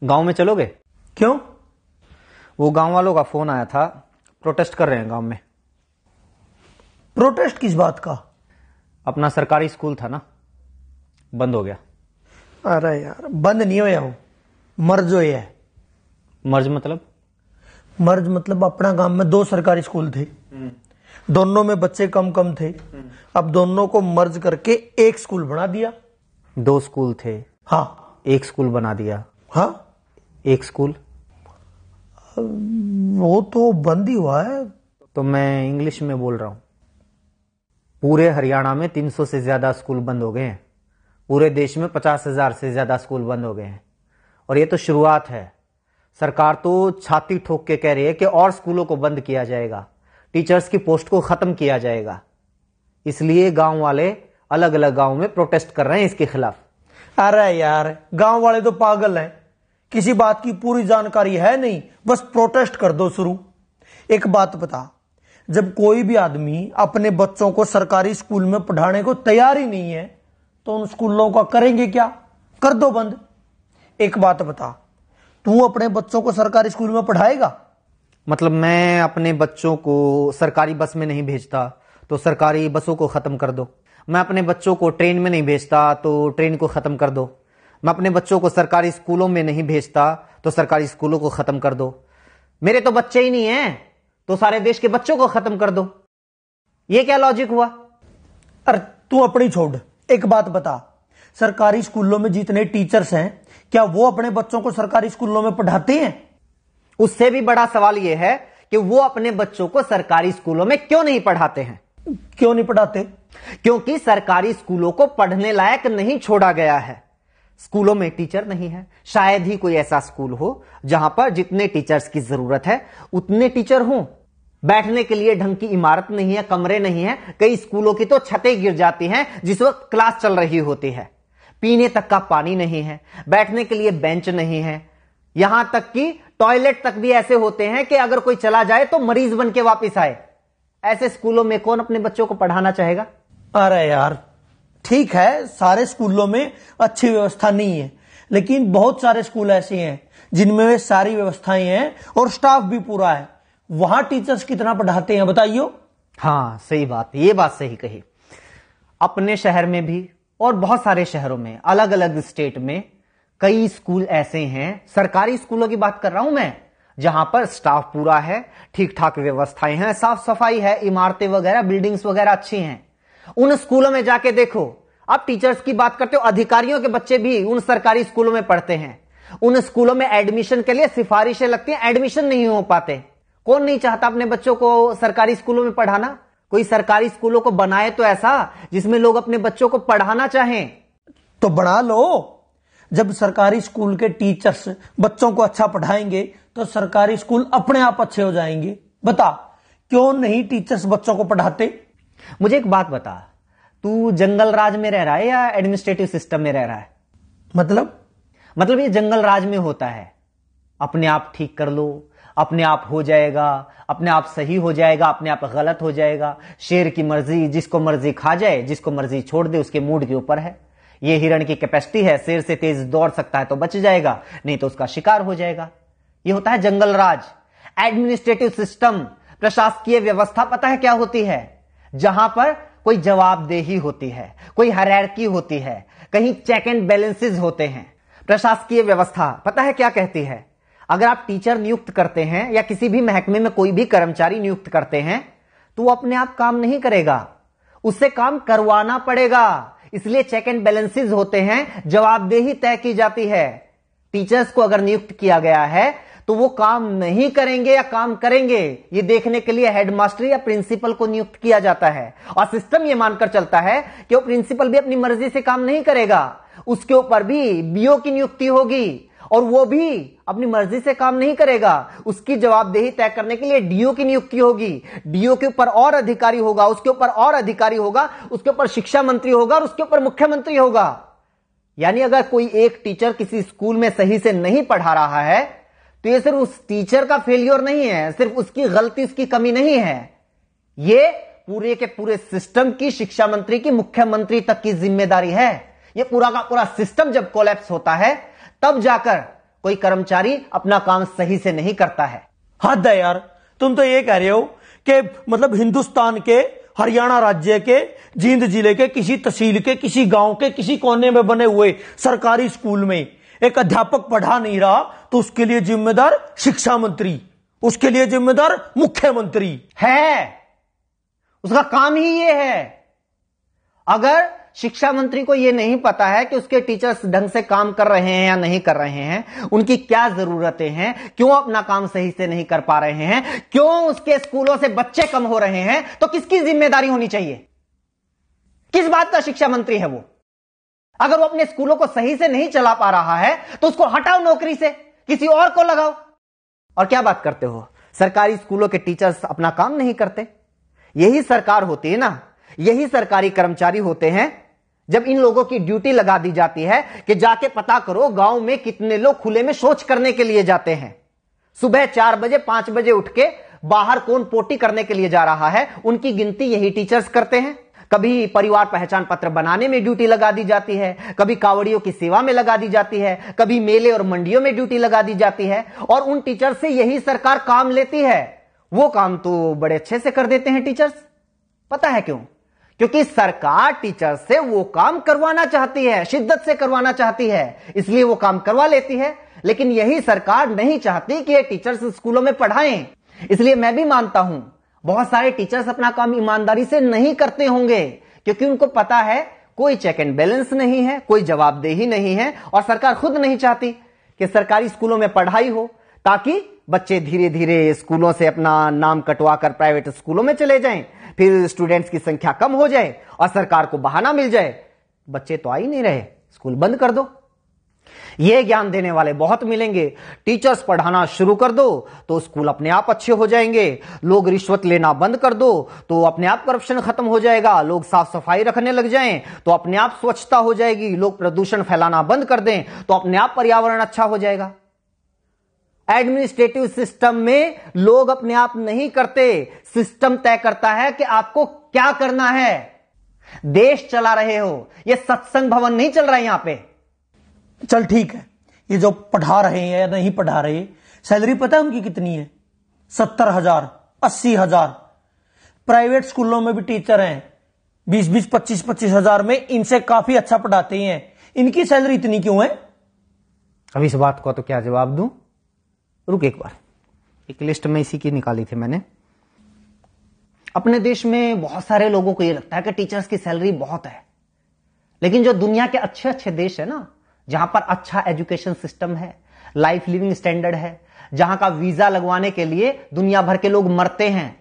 गांव में चलोगे? क्यों? वो गांव वालों का फोन आया था, प्रोटेस्ट कर रहे हैं गांव में। प्रोटेस्ट किस बात का? अपना सरकारी स्कूल था ना, बंद हो गया। अरे यार, बंद नहीं होया हो, मर्ज होया है। मर्ज मतलब? मर्ज मतलब अपना गांव में 2 सरकारी स्कूल थे, दोनों में बच्चे कम कम थे। अब दोनों को मर्ज करके एक स्कूल बना दिया। 2 स्कूल थे, हाँ। एक स्कूल बना दिया। हाँ, एक स्कूल वो तो बंद ही हुआ है। तो मैं इंग्लिश में बोल रहा हूं। पूरे हरियाणा में 300 से ज्यादा स्कूल बंद हो गए हैं। पूरे देश में 50,000 से ज्यादा स्कूल बंद हो गए हैं। और ये तो शुरुआत है। सरकार तो छाती ठोक के कह रही है कि और स्कूलों को बंद किया जाएगा, टीचर्स की पोस्ट को खत्म किया जाएगा। इसलिए गांव वाले अलग अलग गांव में प्रोटेस्ट कर रहे हैं इसके खिलाफ। अरे यार, गांव वाले तो पागल हैं, किसी बात की पूरी जानकारी है नहीं, बस प्रोटेस्ट कर दो शुरू। एक बात बता, जब कोई भी आदमी अपने बच्चों को सरकारी स्कूल में पढ़ाने को तैयार ही नहीं है तो उन स्कूलों का करेंगे क्या? कर दो बंद। एक बात बता, तू अपने बच्चों को सरकारी स्कूल में पढ़ाएगा? मतलब मैं अपने बच्चों को सरकारी बस में नहीं भेजता तो सरकारी बसों को खत्म कर दो। मैं अपने बच्चों को ट्रेन में नहीं भेजता तो ट्रेन को खत्म कर दो। मैं अपने बच्चों को सरकारी स्कूलों में नहीं भेजता तो सरकारी स्कूलों को खत्म कर दो। मेरे तो बच्चे ही नहीं हैं तो सारे देश के बच्चों को खत्म कर दो। ये क्या लॉजिक हुआ? अरे तू अपनी छोड़, एक बात बता, सरकारी स्कूलों में जितने टीचर्स हैं क्या वो अपने बच्चों को सरकारी स्कूलों में पढ़ाते हैं? उससे भी बड़ा सवाल यह है कि वो अपने बच्चों को सरकारी स्कूलों में क्यों नहीं पढ़ाते हैं? क्यों नहीं पढ़ाते? क्योंकि सरकारी स्कूलों को पढ़ने लायक नहीं छोड़ा गया है। स्कूलों में टीचर नहीं है। शायद ही कोई ऐसा स्कूल हो जहां पर जितने टीचर्स की जरूरत है उतने टीचर हों। बैठने के लिए ढंग की इमारत नहीं है, कमरे नहीं है। कई स्कूलों की तो छतें गिर जाती हैं जिस वक्त क्लास चल रही होती है। पीने तक का पानी नहीं है, बैठने के लिए बेंच नहीं है। यहां तक कि टॉयलेट तक भी ऐसे होते हैं कि अगर कोई चला जाए तो मरीज बन के वापिस आए। ऐसे स्कूलों में कौन अपने बच्चों को पढ़ाना चाहेगा? अरे यार ठीक है, सारे स्कूलों में अच्छी व्यवस्था नहीं है, लेकिन बहुत सारे स्कूल ऐसे हैं जिनमें वे सारी व्यवस्थाएं हैं और स्टाफ भी पूरा है। वहां टीचर्स कितना पढ़ाते हैं बताइयो? हाँ सही बात, ये बात सही कही। अपने शहर में भी और बहुत सारे शहरों में, अलग अलग स्टेट में कई स्कूल ऐसे हैं, सरकारी स्कूलों की बात कर रहा हूं मैं, जहां पर स्टाफ पूरा है, ठीक ठाक व्यवस्थाएं हैं, साफ सफाई है, इमारतें वगैरह, बिल्डिंग्स वगैरह अच्छी हैं। उन स्कूलों में जाके देखो। आप टीचर्स की बात करते हो, अधिकारियों के बच्चे भी उन सरकारी स्कूलों में पढ़ते हैं। उन स्कूलों में एडमिशन के लिए सिफारिशें लगती हैं, एडमिशन नहीं हो पाते। कौन नहीं चाहता अपने बच्चों को सरकारी स्कूलों में पढ़ाना? कोई सरकारी स्कूलों को बनाए तो ऐसा जिसमें लोग अपने बच्चों को पढ़ाना चाहें। तो बना लो। जब सरकारी स्कूल के टीचर्स बच्चों को अच्छा पढ़ाएंगे तो सरकारी स्कूल अपने आप अच्छे हो जाएंगे। बता, क्यों नहीं टीचर्स बच्चों को पढ़ाते? मुझे एक बात बता, तू जंगल राज में रह रहा है या एडमिनिस्ट्रेटिव सिस्टम में रह रहा है? मतलब ये जंगल राज में होता है, अपने आप ठीक कर लो, अपने आप हो जाएगा, अपने आप सही हो जाएगा, अपने आप गलत हो जाएगा। शेर की मर्जी, जिसको मर्जी खा जाए, जिसको मर्जी छोड़ दे, उसके मूड के ऊपर है। ये हिरण की कैपेसिटी है, शेर से तेज दौड़ सकता है तो बच जाएगा, नहीं तो उसका शिकार हो जाएगा। ये होता है जंगल राज। एडमिनिस्ट्रेटिव सिस्टम, प्रशासकीय व्यवस्था पता है क्या होती है? जहां पर कोई जवाबदेही होती है, कोई हायरार्की होती है, कहीं चेक एंड बैलेंसेस होते हैं। प्रशासकीय व्यवस्था पता है क्या कहती है? अगर आप टीचर नियुक्त करते हैं या किसी भी महकमे में कोई भी कर्मचारी नियुक्त करते हैं तो वो अपने आप काम नहीं करेगा, उससे काम करवाना पड़ेगा। इसलिए चेक एंड बैलेंसेस होते हैं, जवाबदेही तय की जाती है। टीचर्स को अगर नियुक्त किया गया है तो वो काम नहीं करेंगे या काम करेंगे, ये देखने के लिए हेडमास्टर या प्रिंसिपल को नियुक्त किया जाता है। और सिस्टम ये मानकर चलता है कि वो प्रिंसिपल भी अपनी मर्जी से काम नहीं करेगा, उसके ऊपर भी बीओ की नियुक्ति होगी और वो भी अपनी मर्जी से काम नहीं करेगा। उसकी जवाबदेही तय करने के लिए डीओ की नियुक्ति होगी। डीओ के ऊपर और अधिकारी होगा, उसके ऊपर और अधिकारी होगा, उसके ऊपर शिक्षा मंत्री होगा और उसके ऊपर मुख्यमंत्री होगा। यानी अगर कोई एक टीचर किसी स्कूल में सही से नहीं पढ़ा रहा है तो ये सिर्फ उस टीचर का फेलियर नहीं है, सिर्फ उसकी गलती, उसकी कमी नहीं है, ये पूरे के पूरे सिस्टम की, शिक्षा मंत्री की, मुख्यमंत्री तक की जिम्मेदारी है। ये पूरा का पूरा सिस्टम जब कोलैप्स होता है तब जाकर कोई कर्मचारी अपना काम सही से नहीं करता है। हद है यार, तुम तो ये कह रहे हो कि मतलब हिंदुस्तान के हरियाणा राज्य के जींद जिले के किसी तहसील के किसी गांव के किसी कोने में बने हुए सरकारी स्कूल में एक अध्यापक पढ़ा नहीं रहा तो उसके लिए जिम्मेदार शिक्षा मंत्री, उसके लिए जिम्मेदार मुख्यमंत्री है। उसका काम ही ये है। अगर शिक्षा मंत्री को यह नहीं पता है कि उसके टीचर्स ढंग से काम कर रहे हैं या नहीं कर रहे हैं, उनकी क्या जरूरतें हैं, क्यों अपना काम सही से नहीं कर पा रहे हैं, क्यों उसके स्कूलों से बच्चे कम हो रहे हैं, तो किसकी जिम्मेदारी होनी चाहिए? किस बात का शिक्षा मंत्री है वो? अगर वो अपने स्कूलों को सही से नहीं चला पा रहा है तो उसको हटाओ नौकरी से, किसी और को लगाओ। और क्या बात करते हो, सरकारी स्कूलों के टीचर्स अपना काम नहीं करते? यही सरकार होती है ना, यही सरकारी कर्मचारी होते हैं जब इन लोगों की ड्यूटी लगा दी जाती है कि जाके पता करो गांव में कितने लोग खुले में शौच करने के लिए जाते हैं। सुबह 4 बजे 5 बजे उठ के बाहर कौन पोटी करने के लिए जा रहा है, उनकी गिनती यही टीचर्स करते हैं। कभी परिवार पहचान पत्र बनाने में ड्यूटी लगा दी जाती है, कभी कावड़ियों की सेवा में लगा दी जाती है, कभी मेले और मंडियों में ड्यूटी लगा दी जाती है, और उन टीचर से यही सरकार काम लेती है। वो काम तो बड़े अच्छे से कर देते हैं टीचर्स। पता है क्यों? क्योंकि सरकार टीचर से वो काम करवाना चाहती है, शिद्दत से करवाना चाहती है, इसलिए वो काम करवा लेती है। लेकिन यही सरकार नहीं चाहती कि ये टीचर्स स्कूलों में पढ़ाएं। इसलिए मैं भी मानता हूं बहुत सारे टीचर्स अपना काम ईमानदारी से नहीं करते होंगे, क्योंकि उनको पता है कोई चेक एंड बैलेंस नहीं है, कोई जवाबदेही नहीं है, और सरकार खुद नहीं चाहती कि सरकारी स्कूलों में पढ़ाई हो, ताकि बच्चे धीरे धीरे स्कूलों से अपना नाम कटवा कर प्राइवेट स्कूलों में चले जाएं, फिर स्टूडेंट्स की संख्या कम हो जाए और सरकार को बहाना मिल जाए, बच्चे तो आ ही नहीं रहे, स्कूल बंद कर दो। यह ज्ञान देने वाले बहुत मिलेंगे। टीचर्स पढ़ाना शुरू कर दो तो स्कूल अपने आप अच्छे हो जाएंगे। लोग रिश्वत लेना बंद कर दो तो अपने आप करप्शन खत्म हो जाएगा। लोग साफ सफाई रखने लग जाएं तो अपने आप स्वच्छता हो जाएगी। लोग प्रदूषण फैलाना बंद कर दें तो अपने आप पर्यावरण अच्छा हो जाएगा। एडमिनिस्ट्रेटिव सिस्टम में लोग अपने आप नहीं करते, सिस्टम तय करता है कि आपको क्या करना है। देश चला रहे हो, यह सत्संग भवन नहीं चल रहा है यहां पे। चल ठीक है, ये जो पढ़ा रहे हैं या नहीं पढ़ा रहे, सैलरी पता है उनकी कितनी है? 70,000, 80,000। प्राइवेट स्कूलों में भी टीचर हैं 20-20, 25-25 हजार में, इनसे काफी अच्छा पढ़ाते हैं। इनकी सैलरी इतनी क्यों है? अब इस बात को तो क्या जवाब दूं? रुक एक बार, एक लिस्ट में इसी की निकाली थी मैंने। अपने देश में बहुत सारे लोगों को यह लगता है कि टीचर्स की सैलरी बहुत है, लेकिन जो दुनिया के अच्छे अच्छे देश है ना, जहां पर अच्छा एजुकेशन सिस्टम है, लाइफ लिविंग स्टैंडर्ड है, जहां का वीजा लगवाने के लिए दुनिया भर के लोग मरते हैं,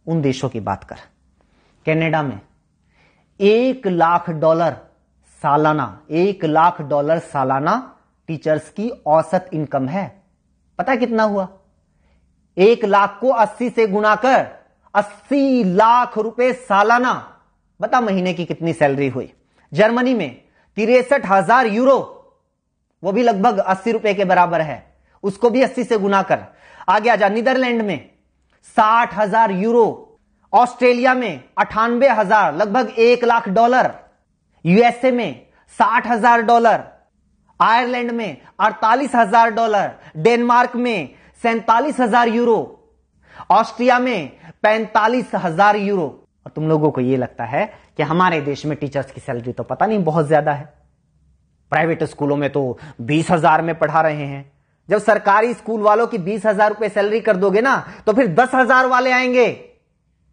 उन देशों की बात कर। कनाडा में $1,00,000 सालाना, $1,00,000 सालाना टीचर्स की औसत इनकम है। पता है कितना हुआ? 1 लाख को 80 से गुणा कर 80 लाख रुपए सालाना। बता महीने की कितनी सैलरी हुई? जर्मनी में 63,000 यूरो, वो भी लगभग 80 रुपए के बराबर है, उसको भी 80 से गुना कर। आगे आजा, नीदरलैंड में 60,000 यूरो, ऑस्ट्रेलिया में 98,000, लगभग $1,00,000, यूएसए में $60,000, आयरलैंड में $48,000, डेनमार्क में 47,000 यूरो, ऑस्ट्रिया में 45,000 यूरो। और तुम लोगों को यह लगता है कि हमारे देश में टीचर्स की सैलरी तो पता नहीं बहुत ज्यादा है। प्राइवेट स्कूलों में तो 20,000 में पढ़ा रहे हैं। जब सरकारी स्कूल वालों की 20,000 रुपए सैलरी कर दोगे ना, तो फिर 10,000 वाले आएंगे,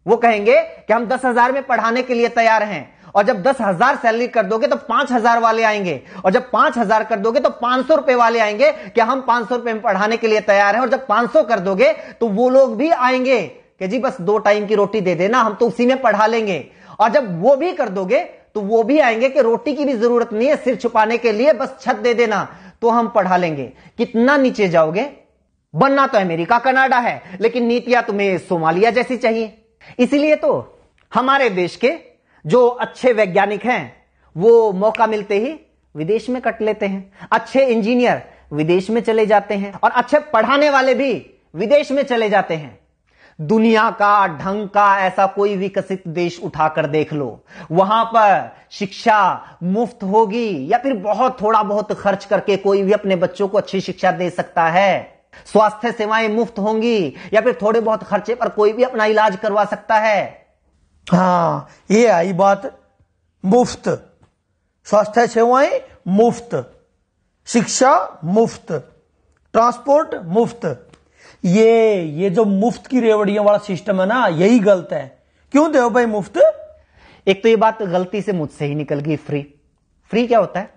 वो कहेंगे कि हम 10,000 में पढ़ाने के लिए तैयार हैं। और जब 10,000 सैलरी कर दोगे तो 5,000 वाले आएंगे, और जब 5,000 कर दोगे तो 500 रुपए वाले आएंगे कि हम 500 रुपए में पढ़ाने के लिए तैयार हैं। और जब 500 कर दोगे तो वो लोग भी आएंगे कि जी बस 2 टाइम की रोटी दे देना, हम तो उसी में पढ़ा लेंगे। और जब वो भी कर दोगे तो वो भी आएंगे कि रोटी की भी जरूरत नहीं है, सिर छुपाने के लिए बस छत दे देना, तो हम पढ़ा लेंगे। कितना नीचे जाओगे? बनना तो अमेरिका कनाडा है, लेकिन नीतियां तुम्हें सोमालिया जैसी चाहिए। इसीलिए तो हमारे देश के जो अच्छे वैज्ञानिक हैं वो मौका मिलते ही विदेश में कट लेते हैं, अच्छे इंजीनियर विदेश में चले जाते हैं, और अच्छे पढ़ाने वाले भी विदेश में चले जाते हैं। दुनिया का ढंग का ऐसा कोई विकसित देश उठाकर देख लो, वहां पर शिक्षा मुफ्त होगी या फिर बहुत थोड़ा बहुत खर्च करके कोई भी अपने बच्चों को अच्छी शिक्षा दे सकता है। स्वास्थ्य सेवाएं मुफ्त होंगी या फिर थोड़े बहुत खर्चे पर कोई भी अपना इलाज करवा सकता है। हाँ, ये आई बात, मुफ्त स्वास्थ्य सेवाएं मुफ्त, शिक्षा मुफ्त, ट्रांसपोर्ट मुफ्त। ये जो मुफ्त की रेवड़ियों वाला सिस्टम है ना, यही गलत है। क्यों दे भाई मुफ्त? एक तो ये बात गलती से मुझसे ही निकल गई, फ्री। फ्री क्या होता है?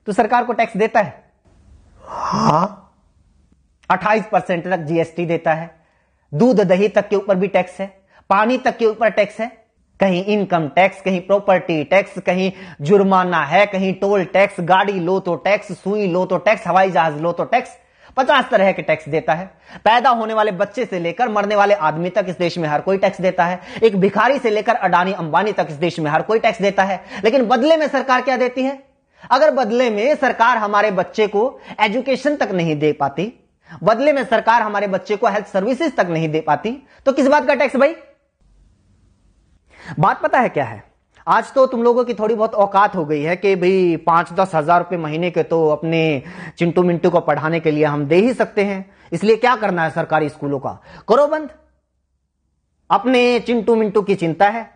तो सरकार को टैक्स देता है। हाँ, 28% तक जीएसटी देता है, दूध दही तक के ऊपर भी टैक्स है, पानी तक के ऊपर टैक्स है, कहीं इनकम टैक्स, कहीं प्रॉपर्टी टैक्स, कहीं जुर्माना है, कहीं टोल टैक्स, गाड़ी लो तो टैक्स, सुई लो तो टैक्स, हवाई जहाज लो तो टैक्स, 50 तरह के टैक्स देता है। पैदा होने वाले बच्चे से लेकर मरने वाले आदमी तक इस देश में हर कोई टैक्स देता है। एक भिखारी से लेकर अडानी अंबानी तक इस देश में हर कोई टैक्स देता है। लेकिन बदले में सरकार क्या देती है? अगर बदले में सरकार हमारे बच्चे को एजुकेशन तक नहीं दे पाती, बदले में सरकार हमारे बच्चे को हेल्थ सर्विसेज तक नहीं दे पाती, तो किस बात का टैक्स भाई? बात पता है क्या है? आज तो तुम लोगों की थोड़ी बहुत औकात हो गई है कि भाई 5-10 हजार रुपए महीने के तो अपने चिंटू मिंटू को पढ़ाने के लिए हम दे ही सकते हैं, इसलिए क्या करना है सरकारी स्कूलों का, करो बंद। अपने चिंटू मिंटू की चिंता है,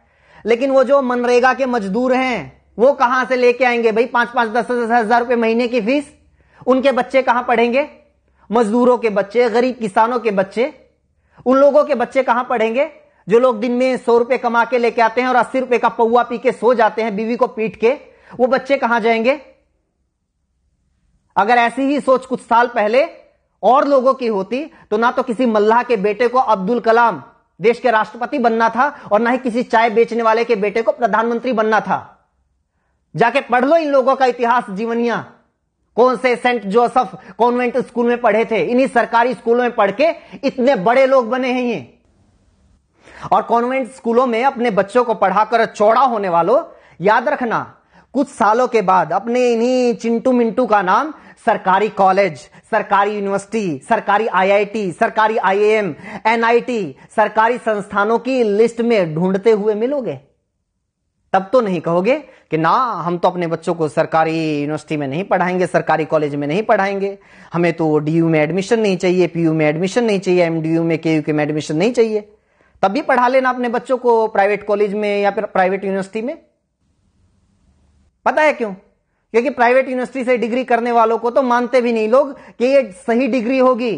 लेकिन वो जो मनरेगा के मजदूर हैं वो कहां से लेके आएंगे भाई 5-5, 10-10 हजार रुपए महीने की फीस? उनके बच्चे कहां पढ़ेंगे? मजदूरों के बच्चे, गरीब किसानों के बच्चे, उन लोगों के बच्चे कहां पढ़ेंगे जो लोग दिन में 100 रुपए कमा के लेके आते हैं और 80 रुपए का पौवा पी के सो जाते हैं बीवी को पीट के? वो बच्चे कहां जाएंगे? अगर ऐसी ही सोच कुछ साल पहले और लोगों की होती तो ना तो किसी मल्लाह के बेटे को अब्दुल कलाम देश के राष्ट्रपति बनना था और ना ही किसी चाय बेचने वाले के बेटे को प्रधानमंत्री बनना था। जाके पढ़ लो इन लोगों का इतिहास, जीवनियां। कौन से सेंट जोसेफ कॉन्वेंट स्कूल में पढ़े थे, इन्हीं सरकारी स्कूलों में पढ़ के इतने बड़े लोग बने हैं ये। और कॉन्वेंट स्कूलों में अपने बच्चों को पढ़ाकर चौड़ा होने वालों, याद रखना कुछ सालों के बाद अपने इन्हीं चिंटू मिंटू का नाम सरकारी कॉलेज, सरकारी यूनिवर्सिटी, सरकारी आईआईटी, सरकारी आईएएम, एनआईटी, सरकारी संस्थानों की लिस्ट में ढूंढते हुए मिलोगे। तब तो नहीं कहोगे कि ना हम तो अपने बच्चों को सरकारी यूनिवर्सिटी में नहीं पढ़ाएंगे, सरकारी कॉलेज में नहीं पढ़ाएंगे, हमें तो डीयू में एडमिशन नहीं चाहिए, पीयू में एडमिशन नहीं चाहिए, एमडीयू में केयू में एडमिशन नहीं चाहिए। तब भी पढ़ा लेना अपने बच्चों को प्राइवेट कॉलेज में या फिर प्राइवेट यूनिवर्सिटी में। पता है क्यों? क्योंकि प्राइवेट यूनिवर्सिटी से डिग्री करने वालों को तो मानते भी नहीं लोग कि ये सही डिग्री होगी,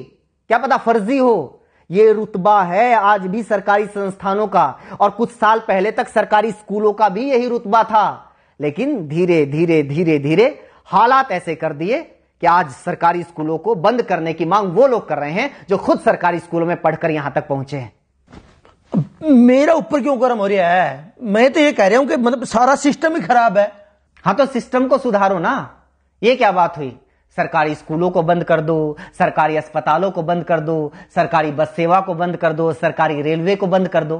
क्या पता फर्जी हो। ये रुतबा है आज भी सरकारी संस्थानों का, और कुछ साल पहले तक सरकारी स्कूलों का भी यही रुतबा था। लेकिन धीरे धीरे धीरे धीरे हालात ऐसे कर दिए कि आज सरकारी स्कूलों को बंद करने की मांग वो लोग कर रहे हैं जो खुद सरकारी स्कूलों में पढ़कर यहां तक पहुंचे हैं। मेरा ऊपर क्यों गर्म हो रहा है? मैं तो ये कह रहा हूं कि मतलब सारा सिस्टम ही खराब है। हाँ तो सिस्टम को सुधारो ना। ये क्या बात हुई? सरकारी स्कूलों को बंद कर दो, सरकारी अस्पतालों को बंद कर दो, सरकारी बस सेवा को बंद कर दो, सरकारी रेलवे को बंद कर दो।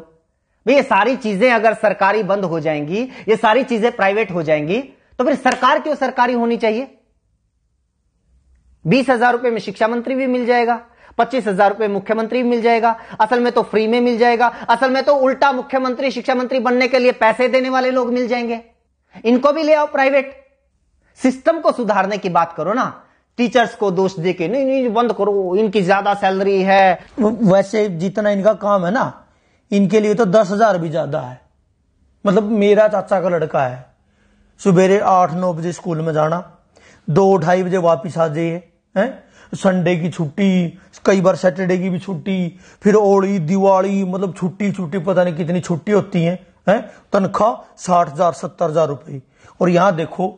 भाई ये सारी चीजें अगर सरकारी बंद हो जाएंगी, ये सारी चीजें प्राइवेट हो जाएंगी, तो फिर सरकार क्यों सरकारी होनी चाहिए? 20,000 रुपए में शिक्षा मंत्री भी मिल जाएगा, 25,000 रुपए मुख्यमंत्री भी मिल जाएगा। असल में तो फ्री में मिल जाएगा, असल में तो उल्टा मुख्यमंत्री शिक्षा मंत्री बनने के लिए पैसे देने वाले लोग मिल जाएंगे। इनको भी ले आओ प्राइवेट। सिस्टम को सुधारने की बात करो ना, टीचर्स को दोष देके नहीं नहीं बंद करो, इनकी ज्यादा सैलरी है। वैसे जितना इनका काम है ना, इनके लिए तो 10,000 भी ज्यादा है। मतलब मेरा चाचा का लड़का है, सुबेरे 8-9 बजे स्कूल में जाना, 2-2:30 बजे वापिस आ जाइए, संडे की छुट्टी, कई बार सैटरडे की भी छुट्टी, फिर होली दिवाली, मतलब छुट्टी पता नहीं कितनी छुट्टी होती है। तनख्वाह 60,000 70,000 रुपए। और यहां देखो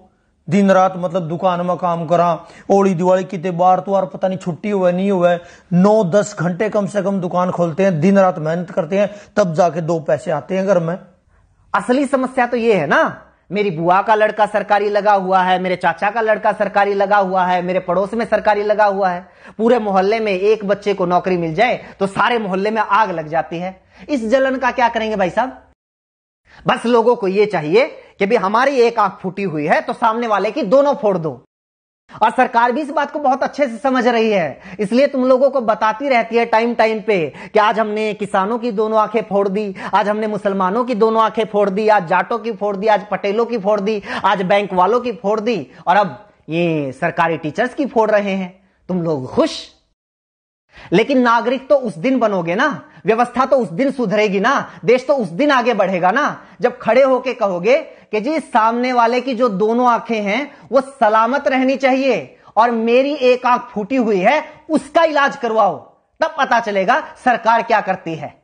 दिन रात मतलब दुकान में काम करा, होली दिवाली कितने बार तो पता नहीं छुट्टी हुआ नहीं हुआ, 9-10 घंटे कम से कम दुकान खोलते हैं, दिन रात मेहनत करते हैं, तब जाके 2 पैसे आते हैं घर में। असली समस्या तो ये है ना, मेरी बुआ का लड़का सरकारी लगा हुआ है, मेरे चाचा का लड़का सरकारी लगा हुआ है, मेरे पड़ोस में सरकारी लगा हुआ है। पूरे मोहल्ले में एक बच्चे को नौकरी मिल जाए तो सारे मोहल्ले में आग लग जाती है। इस जलन का क्या करेंगे भाई साहब? बस लोगों को यह चाहिए कि भी हमारी एक आंख फूटी हुई है तो सामने वाले की दोनों फोड़ दो। और सरकार भी इस बात को बहुत अच्छे से समझ रही है, इसलिए तुम लोगों को बताती रहती है टाइम टाइम पे कि आज हमने किसानों की दोनों आंखें फोड़ दी, आज हमने मुसलमानों की दोनों आंखें फोड़ दी, आज जाटों की फोड़ दी, आज पटेलों की फोड़ दी, आज बैंक वालों की फोड़ दी, और अब ये सरकारी टीचर्स की फोड़ रहे हैं। तुम लोग खुश? लेकिन नागरिक तो उस दिन बनोगे ना, व्यवस्था तो उस दिन सुधरेगी ना, देश तो उस दिन आगे बढ़ेगा ना, जब खड़े होके कहोगे कि जी सामने वाले की जो दोनों आंखें हैं वो सलामत रहनी चाहिए और मेरी एक आंख फूटी हुई है उसका इलाज करवाओ। तब पता चलेगा सरकार क्या करती है।